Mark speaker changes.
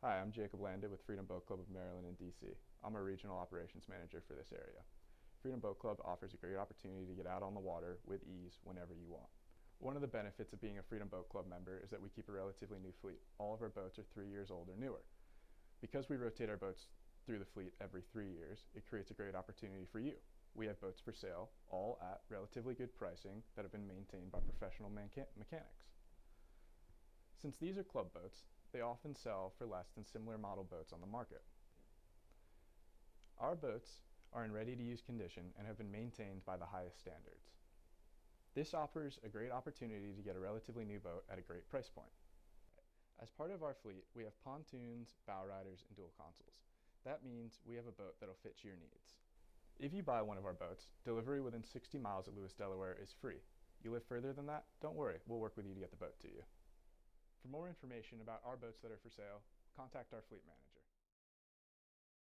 Speaker 1: Hi, I'm Jacob Landa with Freedom Boat Club of Maryland and DC. I'm a regional operations manager for this area. Freedom Boat Club offers a great opportunity to get out on the water with ease whenever you want. One of the benefits of being a Freedom Boat Club member is that we keep a relatively new fleet. All of our boats are 3 years old or newer. Because we rotate our boats through the fleet every 3 years, it creates a great opportunity for you. We have boats for sale, all at relatively good pricing that have been maintained by professional mechanics. Since these are club boats, they often sell for less than similar model boats on the market. Our boats are in ready-to-use condition and have been maintained by the highest standards. This offers a great opportunity to get a relatively new boat at a great price point. As part of our fleet, we have pontoons, bow riders, and dual consoles. That means we have a boat that'll fit your needs. If you buy one of our boats, delivery within 60 miles of Lewes, Delaware is free. You live further than that? Don't worry, we'll work with you to get the boat to you. For more information about our boats that are for sale, contact our fleet manager.